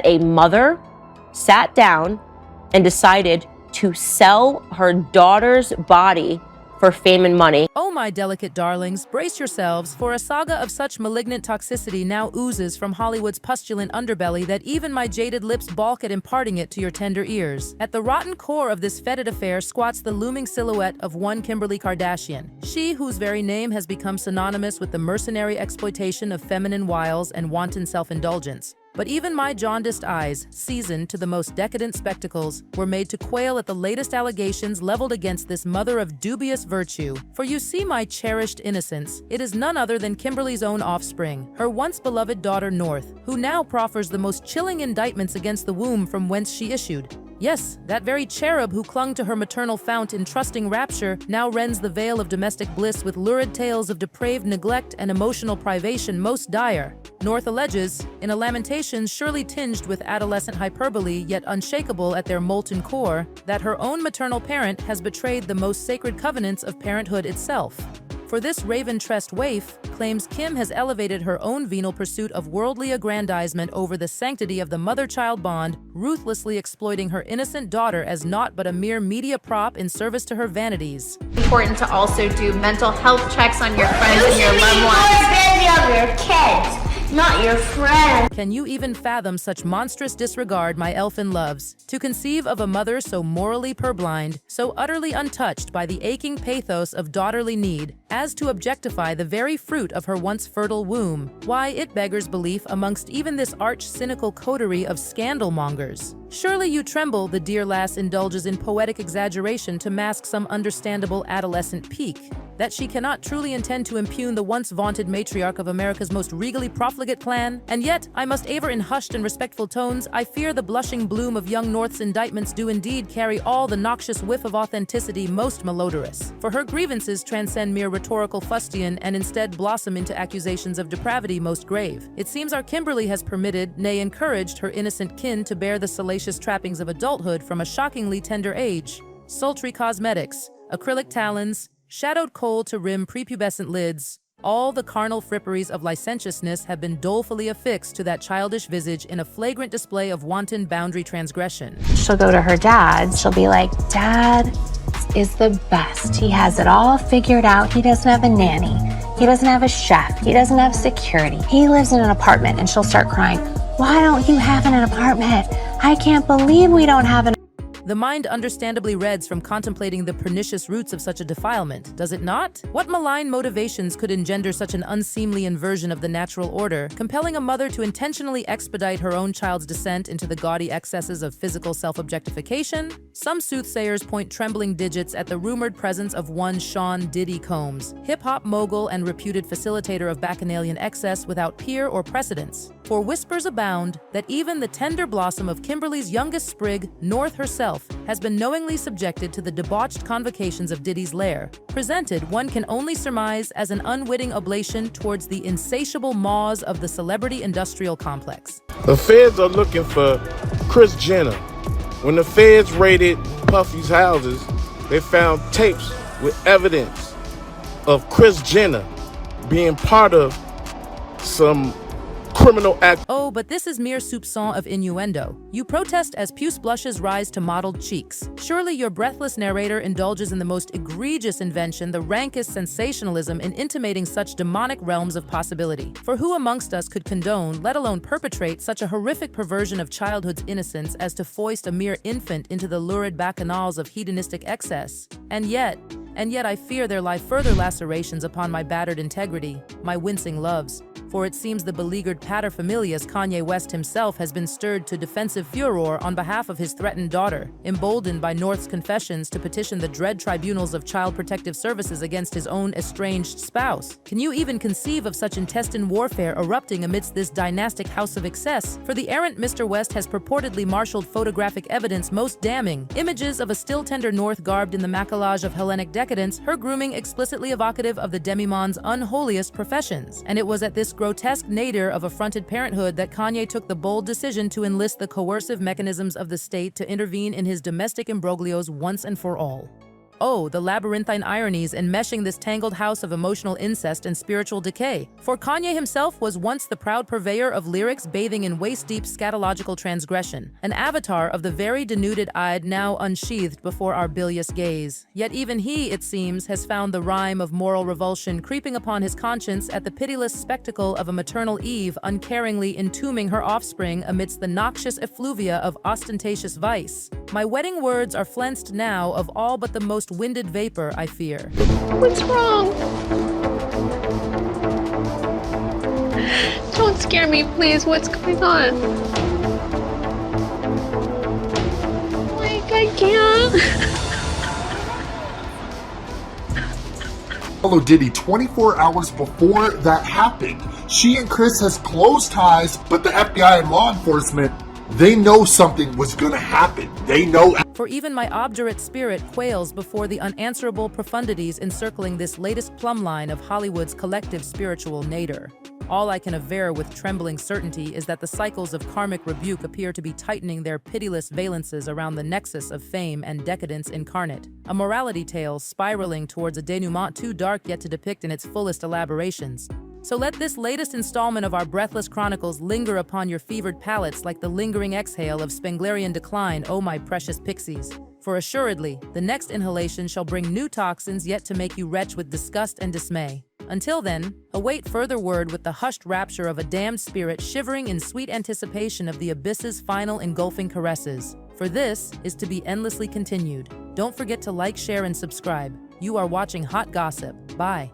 a mother sat down and decided to sell her daughter's body for fame and money. Oh, my delicate darlings, brace yourselves, for a saga of such malignant toxicity now oozes from Hollywood's pustulant underbelly that even my jaded lips balk at imparting it to your tender ears. At the rotten core of this fetid affair squats the looming silhouette of one Kimberly Kardashian, she whose very name has become synonymous with the mercenary exploitation of feminine wiles and wanton self-indulgence. But even my jaundiced eyes, seasoned to the most decadent spectacles, were made to quail at the latest allegations leveled against this mother of dubious virtue. For you see, my cherished innocence, it is none other than Kimberly's own offspring, her once beloved daughter North, who now proffers the most chilling indictments against the womb from whence she issued. Yes, that very cherub who clung to her maternal fount in trusting rapture now rends the veil of domestic bliss with lurid tales of depraved neglect and emotional privation most dire. North alleges, in a lamentation surely tinged with adolescent hyperbole yet unshakable at their molten core, that her own maternal parent has betrayed the most sacred covenants of parenthood itself. For this raven-tressed waif claims Kim has elevated her own venal pursuit of worldly aggrandizement over the sanctity of the mother-child bond, ruthlessly exploiting her innocent daughter as naught but a mere media prop in service to her vanities. Important to also do mental health checks on your friends and your loved ones. You should be more busy of your kids, not your friends. Can you even fathom such monstrous disregard, my elfin loves? To conceive of a mother so morally purblind, so utterly untouched by the aching pathos of daughterly need, as to objectify the very fruit of her once fertile womb, why, it beggars belief amongst even this arch-cynical coterie of scandal-mongers. Surely you tremble, the dear lass indulges in poetic exaggeration to mask some understandable adolescent pique, that she cannot truly intend to impugn the once vaunted matriarch of America's most regally profligate clan. And yet, I must aver in hushed and respectful tones, I fear the blushing bloom of young North's indictments do indeed carry all the noxious whiff of authenticity most malodorous. For her grievances transcend mere rhetorical fustian and instead blossom into accusations of depravity most grave. It seems our Kimberly has permitted, nay encouraged, her innocent kin to bear the salacious trappings of adulthood from a shockingly tender age. Sultry cosmetics, acrylic talons, shadowed kohl to rim prepubescent lids, all the carnal fripperies of licentiousness have been dolefully affixed to that childish visage in a flagrant display of wanton boundary transgression. She'll go to her dad. She'll be like, Dad is the best. He has it all figured out. He doesn't have a nanny. He doesn't have a chef. He doesn't have security. He lives in an apartment. And she'll start crying, why don't you have an apartment? I can't believe we don't have an. The mind understandably reads from contemplating the pernicious roots of such a defilement, does it not? What malign motivations could engender such an unseemly inversion of the natural order, compelling a mother to intentionally expedite her own child's descent into the gaudy excesses of physical self-objectification? Some soothsayers point trembling digits at the rumored presence of one Sean Diddy Combs, hip-hop mogul and reputed facilitator of bacchanalian excess without peer or precedence. For whispers abound that even the tender blossom of Kimberly's youngest sprig, North herself, has been knowingly subjected to the debauched convocations of Diddy's lair, presented, one can only surmise, as an unwitting oblation towards the insatiable maws of the celebrity industrial complex. The feds are looking for Kris Jenner. When the feds raided Puffy's houses, they found tapes with evidence of Kris Jenner being part of some criminal act. Oh, but this is mere soupçon of innuendo. You protest as puce blushes rise to mottled cheeks. Surely your breathless narrator indulges in the most egregious invention, the rankest sensationalism in intimating such demonic realms of possibility. For who amongst us could condone, let alone perpetrate, such a horrific perversion of childhood's innocence as to foist a mere infant into the lurid bacchanals of hedonistic excess? And yet I fear there lie further lacerations upon my battered integrity, my wincing loves. For it seems the beleaguered paterfamilias Kanye West himself has been stirred to defensive furor on behalf of his threatened daughter, emboldened by North's confessions to petition the dread tribunals of Child Protective Services against his own estranged spouse. Can you even conceive of such intestine warfare erupting amidst this dynastic house of excess? For the errant Mr. West has purportedly marshaled photographic evidence most damning, images of a still tender North garbed in the mackelage of Hellenic decadence, her grooming explicitly evocative of the demimonde's unholiest professions. And it was at this grotesque nadir of affronted parenthood that Kanye took the bold decision to enlist the coercive mechanisms of the state to intervene in his domestic imbroglios once and for all. Oh, the labyrinthine ironies enmeshing this tangled house of emotional incest and spiritual decay. For Kanye himself was once the proud purveyor of lyrics bathing in waist-deep scatological transgression, an avatar of the very denuded-eyed now unsheathed before our bilious gaze. Yet even he, it seems, has found the rime of moral revulsion creeping upon his conscience at the pitiless spectacle of a maternal Eve uncaringly entombing her offspring amidst the noxious effluvia of ostentatious vice. My wedding words are flensed now of all but the most winded vapor, I fear. What's wrong? Don't scare me, please. What's going on? Like, I can't. Follow Diddy 24 hours before that happened. She and Chris has close ties, but the FBI and law enforcement, they know something was gonna happen. They know. For even my obdurate spirit quails before the unanswerable profundities encircling this latest plumb line of Hollywood's collective spiritual nadir. All I can aver with trembling certainty is that the cycles of karmic rebuke appear to be tightening their pitiless valences around the nexus of fame and decadence incarnate, a morality tale spiraling towards a denouement too dark yet to depict in its fullest elaborations. So let this latest installment of our breathless chronicles linger upon your fevered palates like the lingering exhale of Spenglerian decline, oh my precious pixies. For assuredly, the next inhalation shall bring new toxins yet to make you retch with disgust and dismay. Until then, await further word with the hushed rapture of a damned spirit shivering in sweet anticipation of the abyss's final engulfing caresses. For this is to be endlessly continued. Don't forget to like, share, and subscribe. You are watching Hot Gossip. Bye.